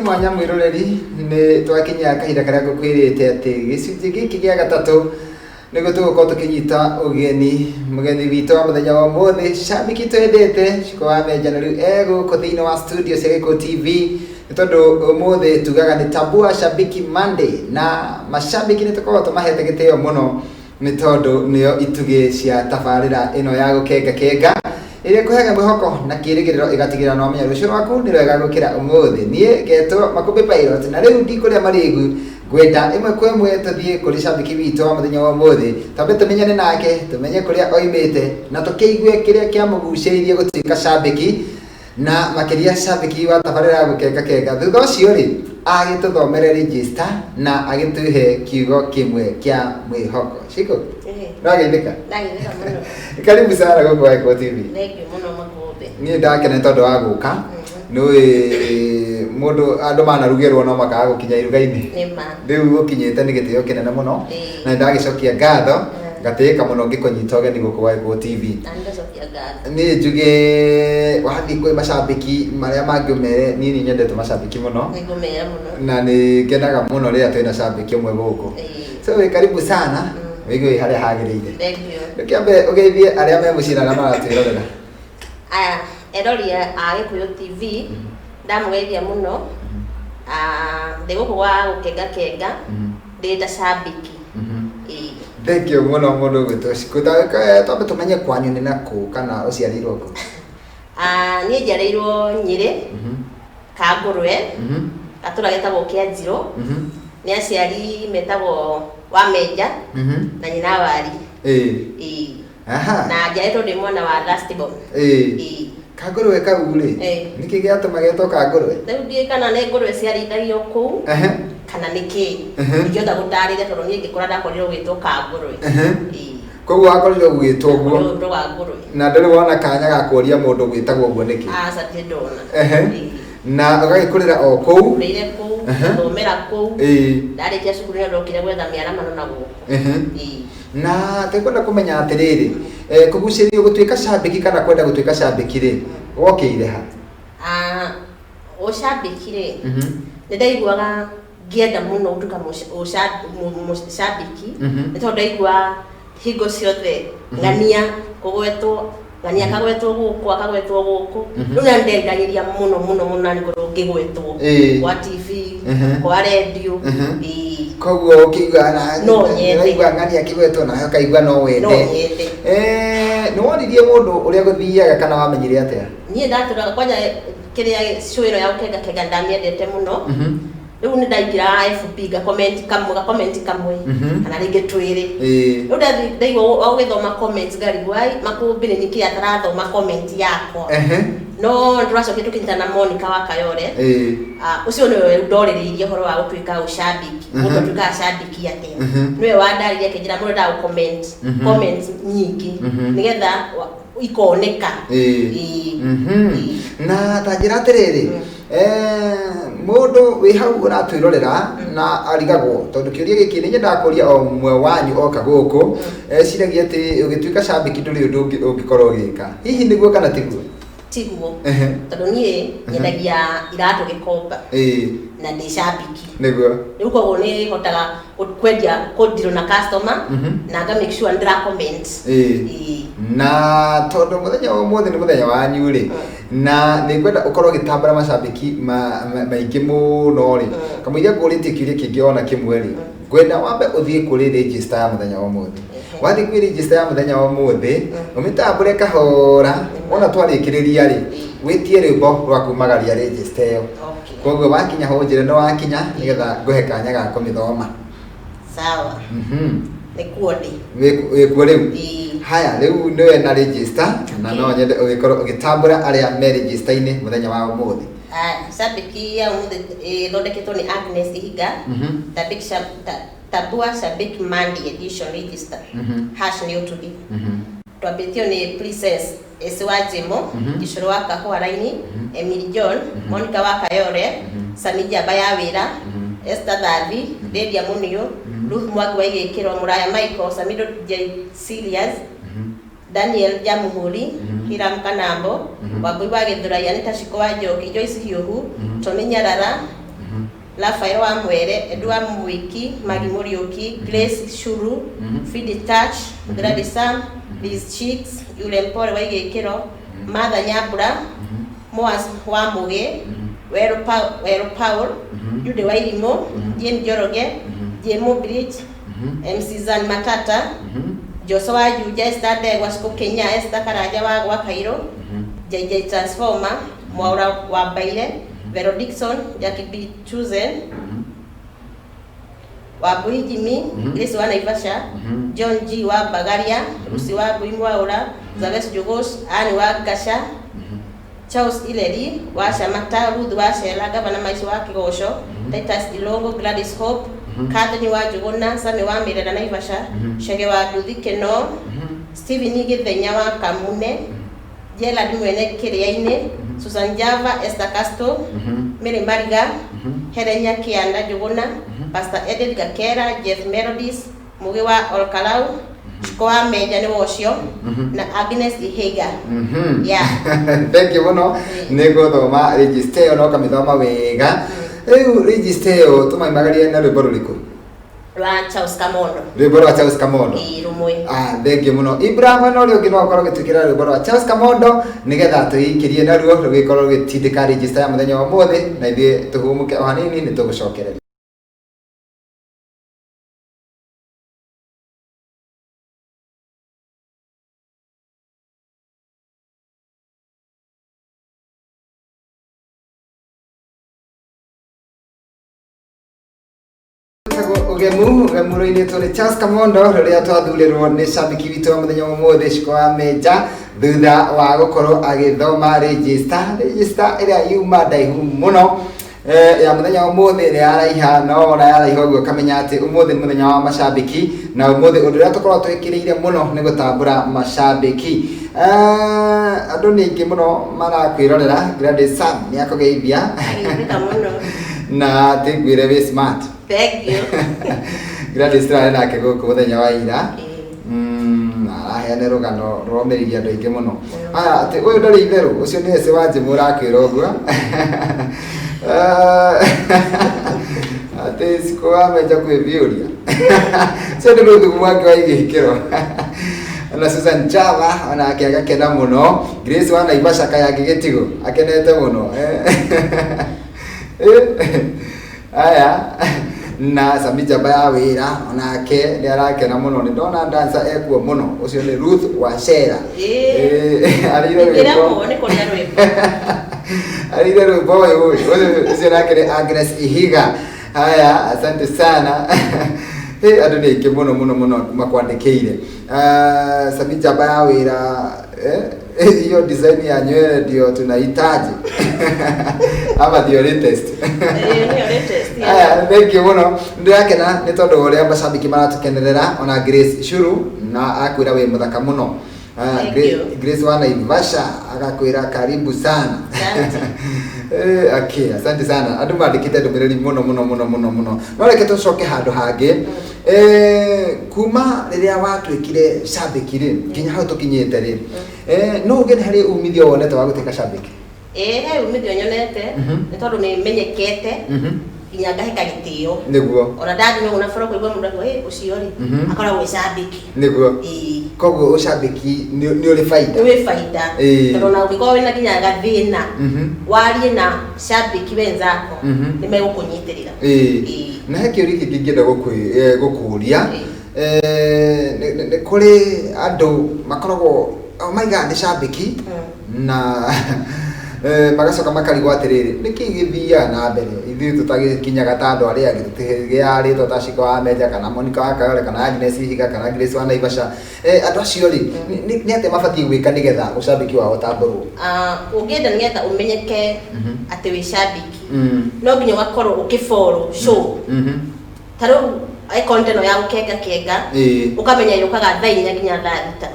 mwanya mwiroreri ni twakinya kahinda karia ngukwirite ati gicunji giki gia gatatu niguo tugukorwo tukinyita mugeni witu wa muthenya wa umuthi shabiki twendete ciko wa meja na riu guku thiini wa studio cia Gikuyu TV ni tondu umuthi tugaga ni Tabua Shabiki Monday na mashabiki ni tukorwo tumahete gitio muno ni tondu nio itugi cia tabarira ino ya gukenga iria kuhega mwihoko na kirigiriro igatigira no menya rucio rwaku ni rwega gukira umuthi nie getwo Makumbi Pilot na riu ndikuria marigu gwenda imwe kwa imwe tuthie kuri shabiki witu wa muthenya wa umuthi tambe tumenyane nake tumenye kuria oimite na tukiigue kiria kiamuguciririe gutuika shabiki na makiria shabiki wa tabarira gukenga thutha ucio ri agituthomere register na agituhe kiugo kimwe kia mwihoko shiko Nageithika muno. Karibu sana kwa Gikuyu TV. Thank you muno Makumbi. Ni ndakene tondu wa guka. Nui mundu andu manarugirwo no makaga gukinya iruga-ini. Nima. Riu gukinyite ni gitio kinene muno. Na ndagicokia ngatho. Ngatika muno ngikunyita ugeni guku wa Gikuyu TV. Ndagicokia ngatho. Ni njuge wathi kwi mashabiki maria mangiumere nini nyendete mashabiki muno. Nigumera muno. Na ni kenaga muno ria twina shabiki umwe guku. So karibu sana. Wigo ihare hagirire. Thank you. Nikiambe ugeithie aria me mucira na maratwirorera. Eroria a Gikuyu TV ndamugeithia muno. Ndiguku wa gukenga ndita shabiki. Thank you muno muno gutoshikuta tambe tumenye kwanyu ni naku kana uciarirwo ku. Ni njarirwo Nyeri. Kangurwe. Gatura getagwo kia Njiro. Ni aciari metagwo wa Meja na nyina wari. Aha. Na njaritwo ndi mwana wa last born. Kangurwe kau ri niki giatuma getwo Kangurwe riu ndie kana ni ngurwe ciarithagio kuu kana niki ndiotha gutarire tondu nie ngikora ndakorirwo gwitwo Kangurwe. Koguo akorirwo gwitwo guo ndo wa ngurwe na nduri wona kanya ga kuria mundu gwitagwo guo niki sati ndona na ugagikurira o kuu rire kuu thomera kuu ndarikia cukuru ndokire gwetha miaramano na guku na tekwenda kumenya atiriri kugucirio gutuika shabiki kana kwenda gutuika shabiki ri wokire ha o shabiki ri ni ndaiguaga ngienda muno gutuika shabiki ni tondu ndaigua hingo ciothe ngania kugwetwo ngania kagwetwo guku akagwetwo guku riu na ndendagĩria muno na ngoro ngigwetwo kwa TV kwa radio koguo ukiigua na no nyende ngania kigwetwo na kaigua no wende no nyende ni wonirie mundu uria guthiaga kana wamenyire atia nie ndatura kwanja kiria show ya gukenga ndamiendete muno riu ni ndaingira FB ga comment kamwe kana ringi twiri riu ndaigua ugithoma comments garigwai Makumbi ni niki atarathoma comment yakwa no nduracokia tukinyitana na Monica wa Kayore ucio niwe ndoririirie horo wa gutuika ushabiki gutuika shabiki atia niwe wandaririe kinjira mundu nda comment nyingi nigetha ikoneka na tajira atiriri mundu wi hau uratwirorera na arigagwo tondu kiuria giki ni nyenda kuria o mwe wanyu oka guku ciragia ati ugituika shabiki nduri undu ungikorwo gika hihi niguo kana tiguo tondu nie nyendagia iratu gikomba na ndi shabiki niguo riu koguo ni hotaga kwendia kodiro na customer na nga make sure ndira comment na tondu muthenya wa umuthi ni muthenya wanyu ri na ni kwenda ukorwo gitambara mashabiki maingi muno ri kamuiria nguritie kiuria kingi ona kimwe ri gwenda wambe uthie kuri register ya muthenya wa umuthi wathi kuri register ya muthenya wa umuthi umitambure kahora ona twarikiriria ri witie rimbo rwa kumagaria register yo koguo wakinya ho njire no wakinya nigetha nguhe kanya ga kumithoma sawa nikuo ndi wikuo riu haya riu niwe na register na no nyende ugikorwo ugitambura aria me register-ini muthenya wa umuthi shabiki ya umuthi thondeketwo ni Agnes Ihiga Tabua Shabiki Monday edition register hash ni utubi twambitio ni Princess Esiwajimo Gicuru wa Kahwara-ini Emily John Monica wa Kayore Samija Bayawira Esther Davi Lydia Munio Ruth Mwangi wa Igikiro Muraya Michael Samido J Serious Daniel Jamuhuri Hiram Kanambo Wabui wa Githurai Anita Shiko wa Njoki Joyce Hiuhu Tony Nyarara Rafael wa Mwere, Edward Mwiki, Magi Murioki, Grace Shuru, Fidi Touch, Gladys Sam, Liz Chicks, Yule Mpore wa Igekero, Mother Nyabura, Moas wa Muge, Wero Paul, Jude wa Ilimo, Jane Joroge, Jemo Bridge, MC Zan Matata, Joshua Juja Estade wa Kenya, Esther Karaja wa Cairo, JJ Transformer, Mwaura wa Baile, Vero Dixon, Jackie B. Chosen, Wabui Jimmy, Grace wa Naivasha, John G. wa Bagaria, Rusi wa Buimwaura, Zaves Jogos, Ani wa Gasha, Charles Ileri, wa Shamata, Ruth wa Shela, Gavana Maisi wa Kigosho, Titus Ilongo, Gladys Hope, Kathleen wa Jogona, Sami wa Mire na Naivasha, Shege wa Dudhike no, Steven Nige Thenya wa Kamune, Jela Dimwene Kiriaine, Susan Java, Esther Castro, Mary Mariga, Helena Kianda Jogona, Pastor Edith Gakera, Jeff Melodies, Mugiwa Olkalau, Shkoa Meja Newoshio, na Agnes Ihega. Yeah. Thank you muno. Nego thoma register no kamithoma wega. Register tumaimagaria na rwimbo ruriku. Rwa Charles Kamondo. Rwimbo rwa Charles Kamondo. Rumwe. Thank you muno. Ibrahim no ryo ngino korwo gitukira rwimbo rwa Charles Kamondo nigetha tuikirie na ruo rwikorwo gitindika register ya muthenya wa mothe na ithie tuhumuke o hanini ni tugucokereria. Gemuro-ini tuli Charles Kamondo riria twathurirwo ni shabiki witu wa muthenya wa mothe Shkoa Meja thutha wa gukorwo agithoma register iria yuma ndaihu muno ya muthenya wa mothe iria araiha no na araiha guo kamenya ati umothe ni muthenya wa mashabiki na umothe undu riria tukorwo twikiriire muno ni gutambura mashabiki andu ni ingi muno marakwirorera Gladys Sam ni akugeithia na tigwire we smart. Thank you. Gladys Sam na ke guku muthenya wa ira arahene rugano romeriria andu aingi muno ati uyu ndari itheru ucio ni ese wanje murakwira uguo ati Shkoa Meja kwiviuria cio ni ruthu mwake wa igikiro na Susan Java ona agakena muno Grace wa Naivasha kaya gigitigo akenete muno aya na Sami Jaba ya wira onake ni arakena muno ni ndona dancer ekuo muno ucio ni Ruth wa Shera arire rwimbo arire rwimbo ucio nake ni Agnes Ihiga. Haya, asante sana. Andu ni aingi muno makwandikiire Sami Jaba ya wira hiyo design ya nywele ndio tunahitaji ama ndio latest. Thank you muno. Ndirakena ni tondu uria mashabiki maratukenerera ona Grace Shuru na akwira we muthaka muno. Grace wa Naivasha agakwira karibu sana. Okay, asante sana. Andu mandikite ndumiriri muno. No reke tucoke handu hangi. Kuma riria watwikire shabiki ri kinya hau tukinyete ri no ugene hari umithio wonete wa gutika shabiki. He umithio nyonete ni tondu ni menyekete kinya ngahika gitio niguo ona ndadi no unaforo kuigwa mundu ucio ri akora we shabiki niguo koguo ushabiki ni uri faida tondu na ungiko wina kinya gathina warie na shabiki wenzako ni megukunyitirira na heki uri kingida gukuria ni kuri andu makoragwo oh my god ni shabiki na magacoka makarigwo atiriri niki githia na mbere ithuĩ tutagikinyaga ta andu aria angi tutigiaritwo ta Shkoa Meja kana Monica wa Kayole kana Agnes Ihiga kana Grace wa Naivasha andu acio ri ni ate mabatie gwika nigetha ucambiki wao tamburwo ungienda nigetha umenyeke ati wi shabiki no nginya wakorwo ukifollow show taro ai content ya ukega ukamenya yukaga thainya nginya thita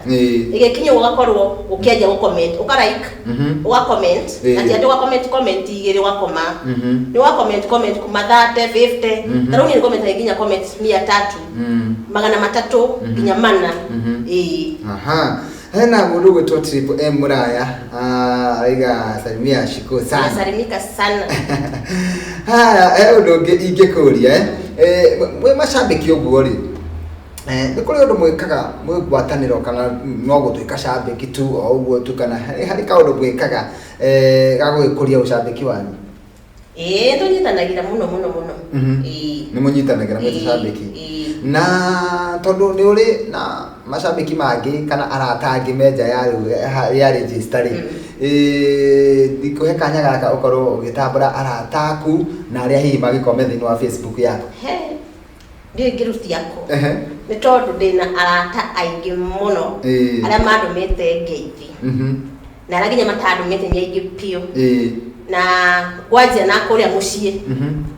igekinya ugakorwo ukiaja gucomment ukarike ugakomment ati ati ugakomment igiri wakoma ni wakomment kuma 30 50 taro ni comment nginya comment 300 magana matatu nginya mana aha Hena mundu gwitwo Triple M Muraya. Aiga salimia shiko sana. Salimika sana. Haya, undu ungi ingikuria mwe macambiki uguo ri. Nĩ kũrĩ ũndũ mwĩkaga mwĩgwatanĩro kana no gũtuĩka cambĩki tu o ũguo tu kana harĩ kaũndũ mwĩkaga ga gũgĩkũria ũcambĩki wanyu? Tũnyitanagĩra mũno. Nĩ mũnyitanagĩra mwĩ cambĩki. Na tondũ nĩ ũrĩ na macambĩki mangĩ kana arata angĩ menja ya register rĩ, ndikũhe kanya gaka ũkorwo ũgĩtambũra arata aku na arĩa hihi magĩkome thĩinĩ wa Facebook yaku. Ndiyo ngirutia ko nĩ tondũ ndĩna arata aingĩ mũno arĩa mandũmĩte ngeithi na arĩa nginya matandũmĩte nĩ aingĩ biũ na kwanjia na kũrĩa mũciĩ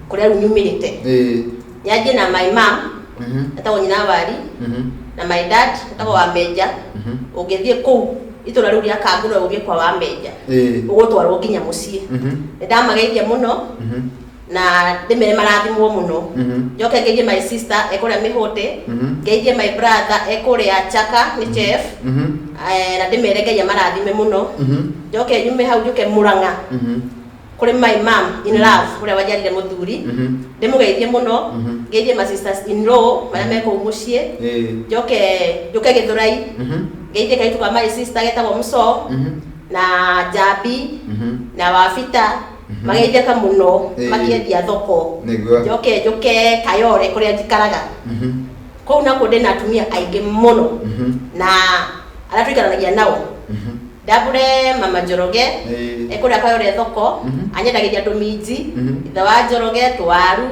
kũrĩa rĩu nyumĩrĩte nyanjie na my mom etagwo nyina Wari na my dad etagwo Wamenja. Ũngĩthiĩ kũu itũra rĩu rĩa Kangũra ũgĩe kwa Wamenja ũgũtwarwo nginya mũciĩ. Nĩndamageithia mũno na ndĩmere marathimwo mũno. Njoke ngeithie my sister ekũrĩa Mĩhũtĩ, ngeithie my brother ekũrĩa Chaka nĩ chef na ndĩmere Ngai amarathime mũno. Njoke nyume hau njuke Mũrang'a kũrĩ my mom in love ũrĩa wanjarire mũthuri, ndĩmũgeithie mũno. Ngeithie my sisters in law marĩa me kũu mũciĩ. Njoke Gĩthũrai ngeithie kaitũ ka my sister getagwo Mũco na Njambi na Wabita mageithia mũno makĩendia thoko. Njoke Kayore kũrĩa njikaraga kũu nakuo ndĩna atumia aingĩ mũno na arĩa tũikaranagia nao. Ndambũre mama Njoroge ekũrĩa Kayore thoko anyendagĩria tũminji, ithe wa Njoroge tũwaru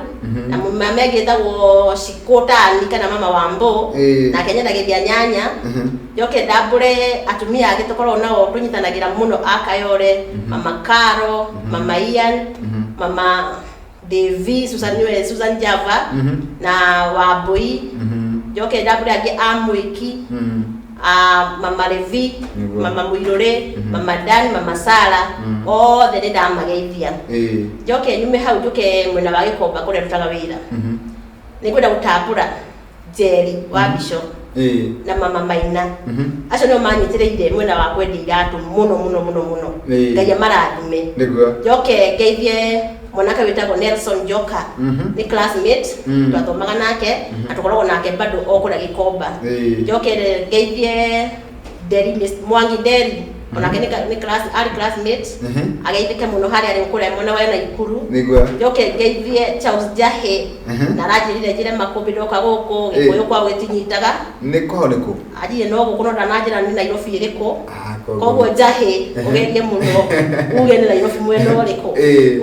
na mama egĩtagwo Cikũtani kana mama Wambũ nake anyendagĩria nyanya. Njoke ndambũre atumia angĩ tũkoragwo nao tũnyitanagĩra mũno a Kayore, mama Karo, mama Ian, mama Devi, Susan Java na Wambui. Njoke ndambũre angĩ a Mwĩki, mama Levi, mama Muirore, mama Dan, mama Sara, othe nĩndamageithia. Njoke nyume hau njuke mwena wa Gĩkomba kũrĩa ndutaga wĩra. Nĩngwenda gũtambũra Njeri wa Bisho na mama Maina. Acio nĩo manyitĩrĩire mwena wa kwendia iratũ mũno. Ngai amarathime. Njoke ngeithie mwanake wĩtagwo Nelson Joka nĩ classmate twathomaga nake na tũkoragwo nake bado o kũrĩa Gĩkomba. Njoke ngeithie Mwangi Nderi onake nĩ classmate ageithĩke mũno harĩa arĩ kũrĩa mwena wa Naikuru. Njoke ngeithie Charles Jahe na aranjĩrire njĩre Makũmbĩ ndoka gũkũ Gĩkũyũ kwa gwĩtinyitaga nĩkũho nĩkũ athire no gũkũ no ndananjĩra nĩ Nairobi ĩrĩkũ. Koguo Jahe ũgeithie mũno uge nĩ Nairobi mwena ũrĩkũ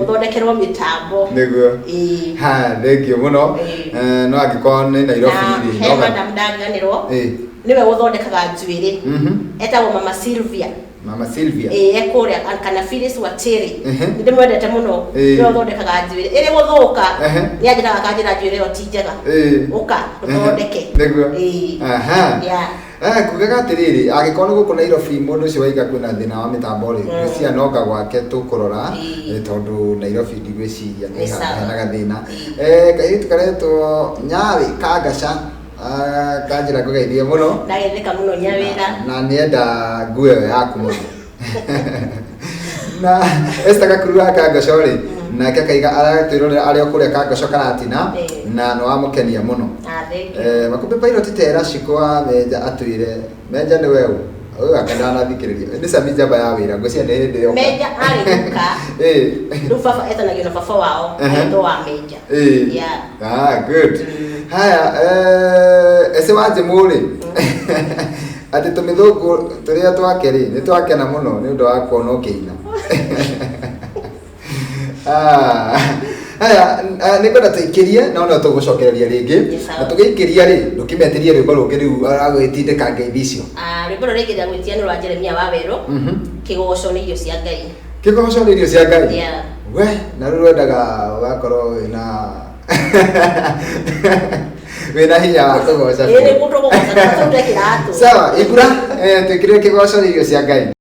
ũthondekerwo mĩtambo. Thengio mũno. No angĩkorwo nĩ Nairobi rĩ he madam ndaganĩrwo niwe ũthondekaga njuĩrĩ etagwo mama Sylvia. Ekũrĩa kana Phyllis Watĩrĩ nĩndĩmwendete mũno. Niwe ũthondekaga njuĩrĩ ĩrĩ gũthũka nĩanjĩraga akanjĩra njuĩrĩ ĩyo ti njega ũka ũthondeke. Kugaga atĩrĩrĩ angĩkorwo nĩ gũkũ Nairobi mũndũ ũcio waiga kwĩna thĩna wa mĩtambo rĩ cianoga gwake tũkũrora tondũ Nairobi ndigwĩciria nĩhenaga thĩna. Kairĩtu karetwo Nyawe Kangaca kanjĩra kũgeithia mũno. Ndageithĩka mũno Nyawĩra na nĩenda nguo ĩyo yaku mũno. Na Esther Gakuru wa Kangaca rĩ nake akaiga aratwĩrorera arĩa kũrĩa Kangaca karatina na nĩwamũkenia mũno. Makũmbĩ Pilot Tera Cikwa Menja atwĩre Menja nĩ weũ ũyũ akandanathikĩrĩria nĩ Sami Njamba ya wĩra ngũcia nĩ hĩndĩ ĩyo Menja arĩ guka rĩu baba etanagio na baba wao aitwo wa Menja. Good. Haya ese wa Njemũ rĩ atĩ tũmĩthũngũ tũrĩa twake rĩ nĩ twakena mũno nĩ ũndũ wa kuona ũkĩina. Haya nĩngwenda tũikĩrie no tũgũcokereria rĩngĩ na tũgĩikĩria rĩ ndũkĩmeterie rwĩmbo rũngĩ rĩu agwĩtindĩka ngeithi icio. Rwĩmbo rũrĩa rĩngĩ ndagwĩtia nĩ rwa Jeremia Wawerũ kĩgoco nĩ irio cia Ngai. Kĩgoco nĩ irio cia Ngai. We na rũu rwendaga wakorwo wĩna hinya wa kũgoca. Nĩ kũgoca kĩratũ. Sawa Ibura twĩkĩrĩre kĩgoco nĩ irio cia Ngai.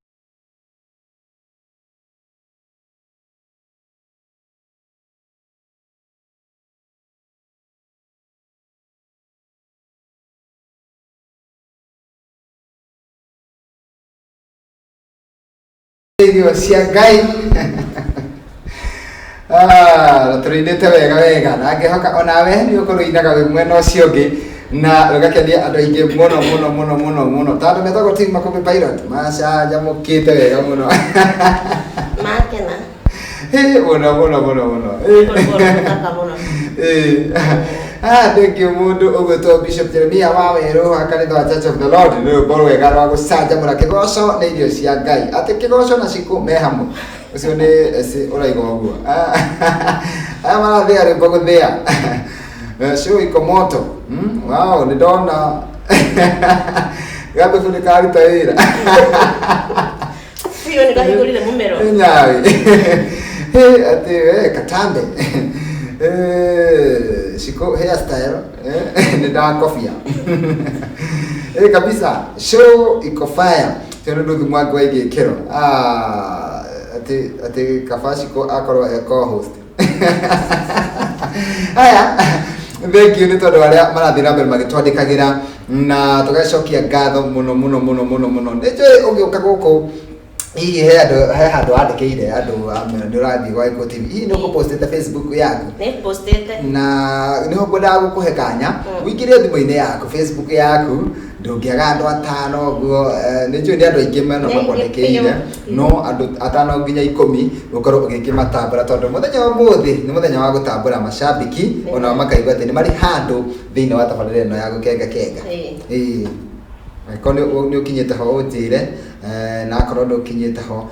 irio cia Ngai turindite wega na ngihoka onawe ni ukuruinaga wi mwena ucio ngi na rugakenia andu aingi muno tondu metagwo Team Makumbi Pilot macanjamukite wega muno makena muno thank you mundu ugwitwo Bishop Jeremiah Waweru wa kanitha wa Church of the Lord ni rwimbo rwega rwa gucanjamura kigoco na irio cia Ngai ati kigoco na ciku me hamwe ucio ni uraiga uguo aya marathia rwimbo guthia show iko moto wow ni ndona gabe funika aruta wira sio ni kahigurire mumero nyawi ati katambe shiko hairstyle ni da kofia kabisa show iko fire tena ndugu mwangu waige kero ati kafashiko akoro co-host aya thank you ni tondu aria marathira mbere magitwandikagira na tugacokia ngatho muno nijui ungiuka guku hihi he handu andikire andu ndirathi gwa Iko TV hihi nuko postete Facebook yaku ne postete na niho ngwendaga gukuhe kanya wingire thimu-ini yaku Facebook yaku ndungiaga andu atano guo nijui ni andu aingi meno makwandikire no andu atano nginya 10 gukorwo ugikimatambura tondu muthenya wa muthi ni muthenya wa gutambura mashabiki ona makaigua ati ni mari handu thiini wa tabarĩra ĩno ya gukenga kono ni ukinyete ho utire na akorwo ndukinyete ho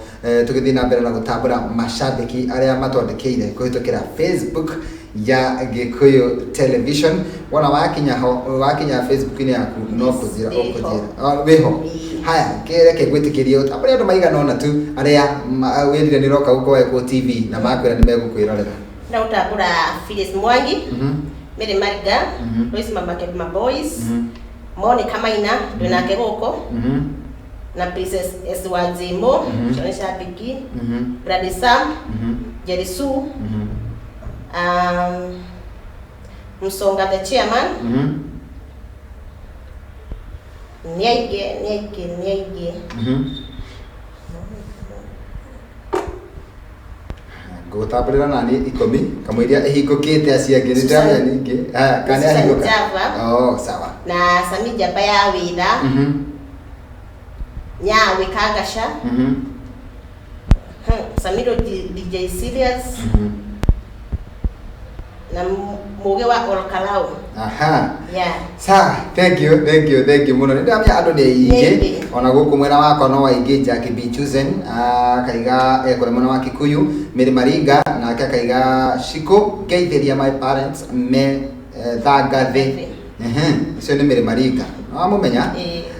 tugithii na mbere na gutambura mashabiki aria matwandikire kuhitukira Facebook ya Gikuyu Television wana wakinya Facebook ni yaku no kuzira weho haya kereke gwitikirio abari andu maigana ona tu aria wirire ni roka guko Iko TV na makwira ni megukwirorera na utambura Phyllis Mwangi Mary Mariga Lois Mama Boys Monica Maina ndinake guko na Princess Eswazimo Shone Shabiki Brady Sam Jerisu Msonga the chairman Niaige gutabirira nani 10 kamwiria ihingukite aciangi ni ndamya ningi kani ahinguka sawa na Sami Jaba ya wira Nyawe Kagasha Samiro DJ Serious na muge wa Olkalau sa thank you muno ndamya andu ni ingi ona guku mwena wako no waingi Jackie B Chosen kaiga ekore muno wa Kikuyu Mary Mariga na kaiga Shiko Geithia my parents me thangathe icio ni Mary Mariga amumenya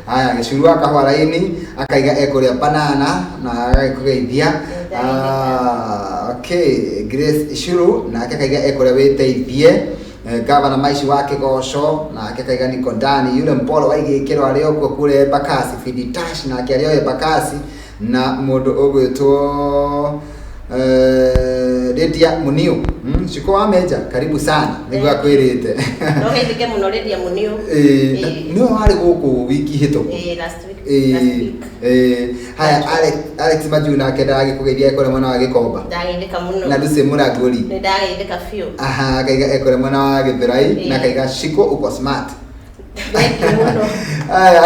haya gicuru akahwara-ini akaiga ekoria banana na agaikugeithia okay Grace Ishuru na akaiga ekoria witeithie Gavana Maishi wa Kigoco na akaiga Niko Ndani yule mpolo waigikirwo ari okuo kure Bakasi Fiditash na akiario Bakasi na mundu ugwitwo Lydia Muniu Shiko wa Meja karibu sana nigwa kwirite no hithike muno Lydia Muniu no hari guku wiki hito last week haya Alex Majuna akenda agikugeithia ekore mwana wa Gikomba ndagithika muno na Lucy Muraguri ndagithika fio kaiga ekore mwana wa Githurai na kaiga Shiko uko smart muno haya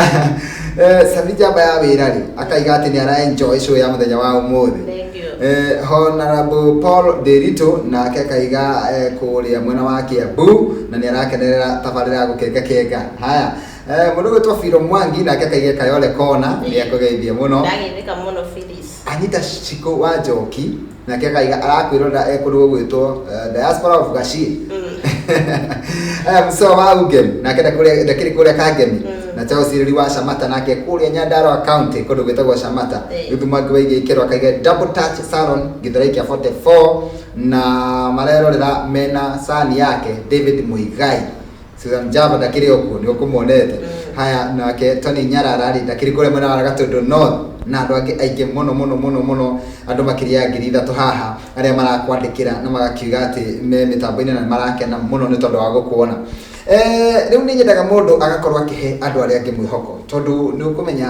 Sami Jaba ya wirari akaiga ati ni ara enjoy show ya muthenya wa umuthi Honorable Paul Derito na kaiga kuria mwena wa Kiambu na ni arakenerera tabarira ya gukenga haya mundu gwitwo Firo Mwangi na kaiga Kayole Kona ni akugeithia muno ndagithika muno Phyllis Anita Shiko wa Njoki na kaiga arakwirora ekuru gwitwo Diaspora of Gashi so wa Ugem na ndakiri kuria Kagemi na Chelsea wa Shamata nake kuria Nyandarua County kundu gwitagwo Shamata Githumagi waigikirwo kaiga Double Touch Salon Githurai kia 44 na marerorera mena sani yake David Muigai Susan Java ndakiri okuo ni ukumuonete haya nake Tony Nyararari ndakiri kuria mwena wa Gatundu North na andu angi aingi muno andu makiria 3,000 haha aria marakwandikira na magakiuga ati me mitambo-ini na marakena muno ni tondu wa gukuona riu ni nyendaga mundu agakorwo akihe andu aria angi mwihoko tondu ni ukumenya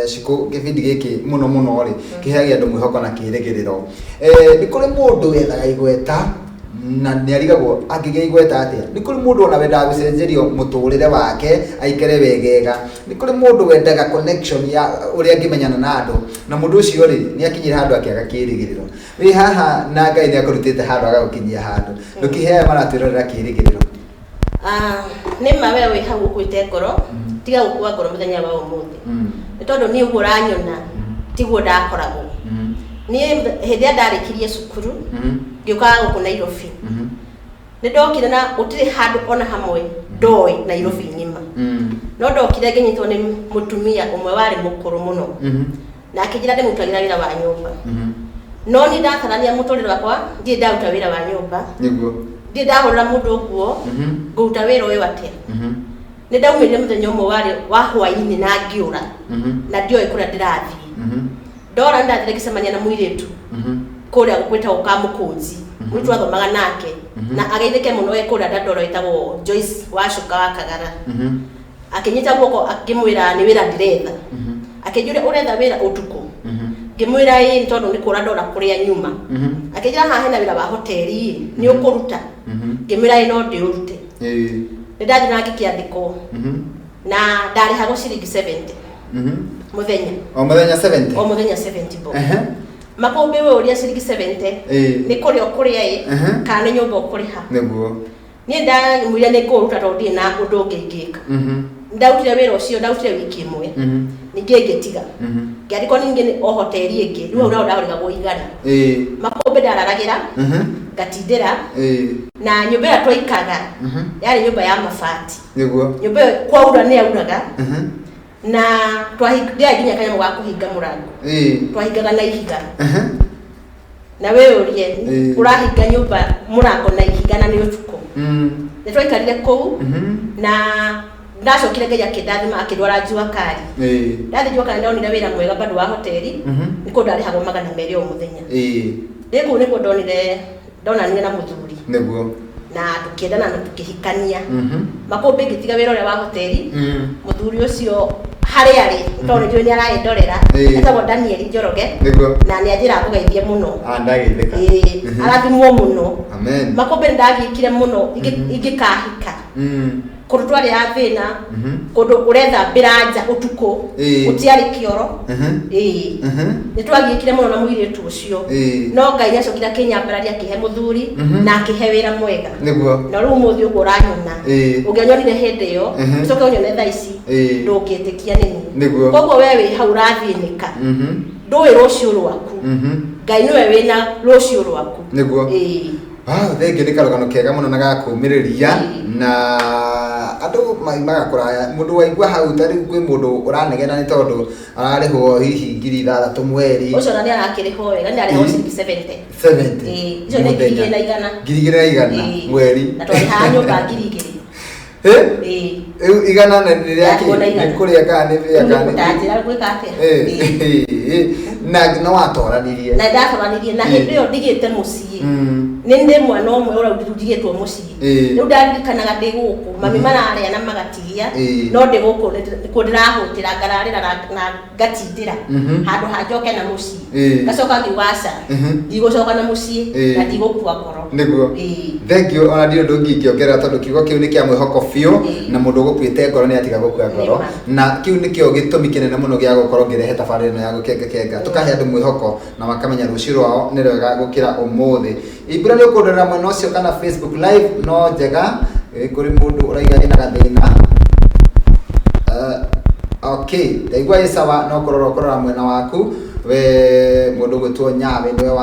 Ciko gibindi giki muno ri kiheagia andu mwihoko na kirigiriro ni kuri mundu wethaga igweta na ni arigagwo angigia igweta atia ni kuri mundu ona wendaga gucenjerio muturire wake aikere wegega ni kuri mundu wendaga connection ya uria angimenyana na andu na mundu ucio ri ni akinyira handu akiaga kirigiriro wi haha na Ngai ni akurutite handu agagukinyia handu ndukihea maratwirorera kirigiriro ni mawe wi hau kwite ngoro tiga gukua ngoro muthenya wa umuthi ni tondu ni uguo ranyona tiguo ndakoragwo ni hindi ndarikirie cukuru ngiukaga guku Nairobi ni ndokire na gutiri handu ona hamwe ndoi Nairobi nyima no ndokire nginyitwo ni mutumia umwe wari mukuru muno na akijira ndimutagira wira wa nyumba no ni ndatarania muturire wakwa ndi ndaruta wira wa nyumba niguo ndi ndahurira mundu uguo nguruta wira uyu atia ni ndaumire muthenya umwe wari wa hwaini na ngiura na ndioi kuria ndirathi ndora ndathire gicemania na muiritu kuria gukwita ukamukunzi mwitu athomaga nake na ageithike muno we kuria ndandoro itagwo Joyce Wacuka wa Kagara akinyita guoko akimwira ni wira ndiretha akijure uretha wira utuku ngimwira ii tondu ni kura ndora kuria nyuma akijira haha hena wira wa hoteli ni ukuruta ngimwira ii no ndiurute ndathi na ngikiandiko na ndari hago ciringi 70 muthenya o muthenya 70 o muthenya 70 bo makombe we uria ciringi 70 ni kuria kuria kana nyumba kuriha niguo ni ndamwira ni kuruta tondu na undu ngingika ndautire wira ucio ndautire wiki imwe ninge ngitiga ngiandiko ninge o hoteli ingi riu ura ndahoriga guigana makombe ndararagira ngatindira na nyumba ya twaikaga yari nyumba ya mabati niguo nyumba kwaura ni auraga na twahingia ginya kanya gwa kuhinga murango twahingaga na ihiga na we urie urahinga nyumba murango na ihiga na ni utuko ni twaikarire kou na ndacokire ngai akindathima akindwara njua kari ndathi njua kari ndonire wira mwega bado wa hoteli niko ndarihagwo magana meri o muthenya riku niko ndonanire na muthuri niguo na tukiendana na tukihikania makombe ngitiga wira uria wa hoteli muthuri ucio hari ari tondu ndio ni araindorera etagwo Daniel Njoroge na ni ajira kugeithie muno ndageithika arathimwo muno amen makombe ndagikire muno igikahika kurutwa ria thina kundu uretha biranja utuko utiari kioro ni twagikire muno na muiritu ucio no Ngai acokira kinyambararia kihe muthuri na kihe wira mwega niguo na riu muthi uguo ranyona ungionyonire hindi yo ucoke unyone thaa ici ndungitikia nini koguo we wi hau rathinika ndui rucio rwaku Ngai niwe wina rucio rwaku niguo thengi ni karugano kega muno na gakumiriria na andu magakuraya mundu waigua hau tari kwi mundu uranegena ni tondu ararihwo hihi 6,000 mweri ucio na ni arakiriho wega ni arihwo 70 icio ni 2,100 mweri na twari ha nyumba 2,000 igana na riria kuria kana ni via kana ndathira gwika atia na no watoranirie na ndatoranirie na hindi yo ndigite mucii ni ndi mwana umwe ura ndigitwo mucii riu ndaririkanaga ndi guku mami mararia na magatigia no ndi guku niko ndirahutira ngararira na ngatindira handu hanjoke na mucii ngacoka ngiugaca ndigucoka na mucii na ndigukua ngoro niguo thank you ona ndio ndungikiongerera tondu kiugo kiu ni kia mwihoko fiu na mundu gukwite ngoro ni atiga gukua ngoro na kiu nikio gitumi kinene muno gia gukorwo ngirehe tabarĩra ĩno ya gukenga tukahe andu mwihoko na makamenya rucio rwao ni rwega gukira umuthi ibura ni ukundorera mwena ucio kana Facebook live no njega kuri mundu uraiga ina gathina okay ndaigua isawa no korora mwena waku we mundu gwitwo Nyawe niwe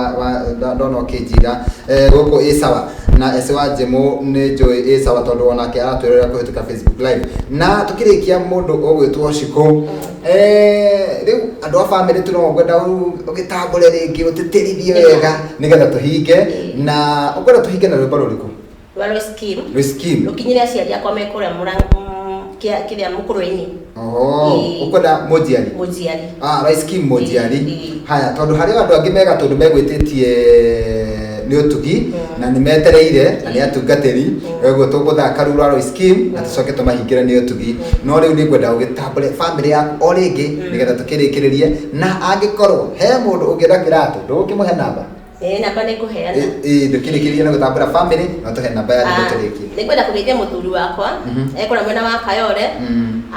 ndona ukinjira guku isawa na esewa jemu ni njui isawa tondu onake aratwirira kuhituka Facebook live na tukirikia mundu ugwitwo Ciko riu andu a family tuno ngwenda ugitambure ringi utitirithie wega nigetha tuhinge na ukwenda tuhinge na rwimbo ruriku rwa scheme rukinyire aciari akwa mekuria murango kiria mukuru-ini ukwenda mujiari right scheme mujiari haya tondu hari andu angi mega tondu megwititie nĩ ũtugi na nĩ metereire na nĩ atungatĩri ũguo tũgũthaka rũra rwa scheme na tũcoke tũmahingĩre nĩ ũtugi no rĩu nĩ ngwenda ũgĩtambũre family yaku o rĩngĩ nĩgetha tũkĩrĩkĩrĩrie na angĩkorwo he mũndũ ũngĩenda kĩratũ ndũgũkĩmũhe namba namba nĩ kũheana ndũkĩrĩkĩrĩrie na gũtambũra family no tũhe namba ya thimũ tũrĩkie nĩ kwenda kũgeithia mũthuri wakwa ekũra mwena wa Kayole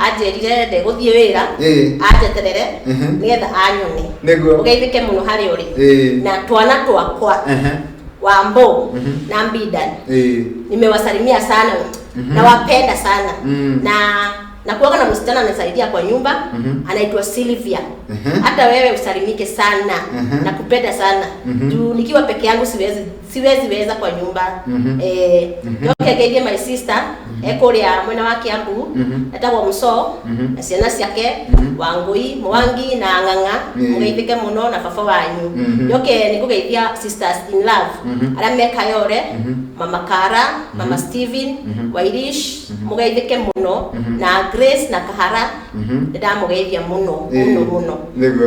anjĩrire ndegũthiĩ wĩra anjeterere nĩgetha anyone ũgeithĩke mũno harĩ ũrĩ na twana twakwa Wambo na Mbidan nimewasalimia sana nawapenda sana na kuoga na msichana anasaidia kwa nyumba anaitwa Sylvia hata wewe usalimike sana na kupenda sana juu nikiwa peke yangu siwezi weza kwa nyumba yoke geige my sister ekoria mwena wa Kiambu etagwo Muso na ciana ciake Wangui Mwangi na Ng'ang'a mugeithike muno na baba wanyu yoke nikugeithia sisters in love aria me Kayole mama Kara mama Steven Wairish mugeithike muno na Grace na Kahara ndamugeithia muno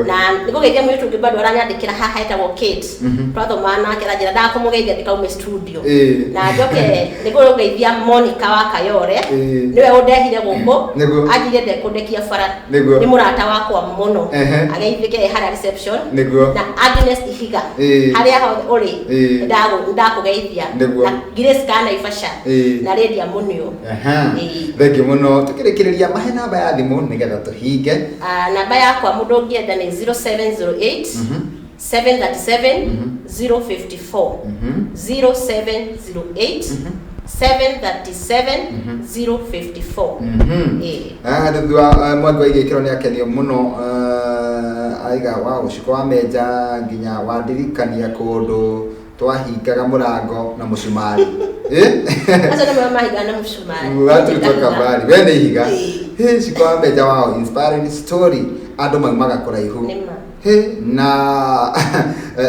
na nikugeithia mwitu ungi bado aranyandikira haha etagwo Kate brother mana kira njira ndakumugeithia ndikaume studio na njoke nikugeithia Monica wa Kayole niwe undehire guko ajire ndekundekia bara ni murata wakwa muno ageithike hara reception na Agnes Ihiga haria uri ndakugeithia na Grace kana Ifasha na Lydia Munio thengio muno tukirikiriria mahe namba ya thimu nigetha tuhinge namba yakwa mundu ungienda ni 0708 737 054 0708 737 054 ndithwa mwandu aigikiro ni akenio muno aiga wa uciko wa menja nginya wandirikania kundu twahingaga murango na mucumari acha na mama higa na mucumari watu toka bali wene higa ciko wa menja wao inspiring story andu maumaga kuraihu na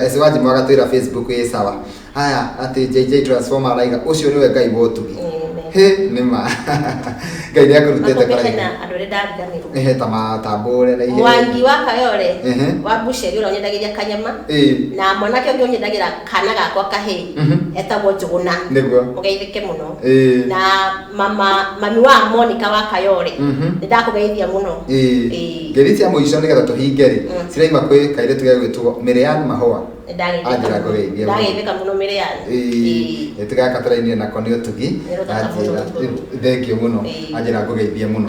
esiwaji mwagatira Facebook ye sawa haya ati JJ Transformer araiga ucio niwe Ngai wotugi nima Ngai ni akurutete kana andore ndaganirwo tamatambure na ihe Mwangi wa Kayole wa Busheri ura nyendagiria kanyama na mwanake ungi nyendagira kana gakwa kahe etagwo Njuguna mugeithike muno na mami wa Monica wa Kayole ndakugeithia muno geriti ya muico nigetha tuhingeri ciraima kwi kaire tugegwitwo Miriam Mahua ndageithika muno Miriam tugakatarainie nako ni utugi thengio muno anjira ngugeithie muno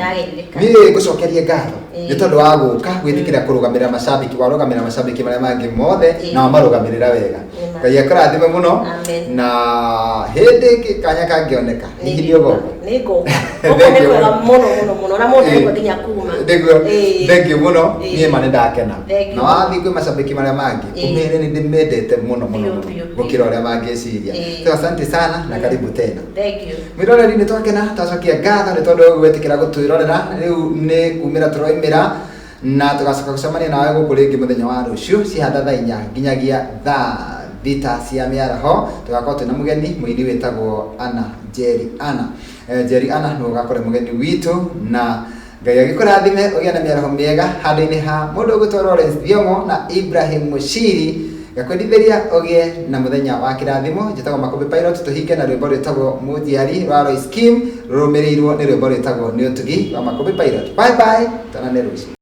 ni ngucokerie ngatho ni tondu wa guka gwitikira kurugamira mashabiki warugamira mashabiki maria mangi mothe na marugamirira wega Ngai akarathime muno na hindi kanya kangioneka hihi ni ugoka ni ngoka uko muno na mundu niko nginya kuma thengio muno nie mane ndakena na wathi kwi mashabiki maria mangi umire ni ndimendete muno gukira uria mangiciria so asante sana na karibu tena thank you miroreri ni twakena tacokia ngatho ni tondu gwetikira gutwirorera riu ni kumira turoimira na tugacoka gucemania nawe guku ringi muthenya wa rucio cihatha thaa 4 nginyagia thaa 6 cia miaraho tugakorwo twina mugeni muini witagwo Jerry Anna no gakore mugeni witu na Ngai agikurathime ugia na miaraho miega handu-ini ha mundu ugutwo Lawrence Thiongo na Ibrahim Mushiri gakwendithĩria ugie na muthenya wa kirathimo njĩtagwo Makombe Pilot tuhinge na rwĩmbo rwĩtagwo Mũnjiari rwa Roy Scheme rũrũmĩrĩirwo nĩ rwĩmbo rwĩtagwo Nĩ Ũtugi wa Makombe Pilot. Bye bye, tana nĩ rũciũ.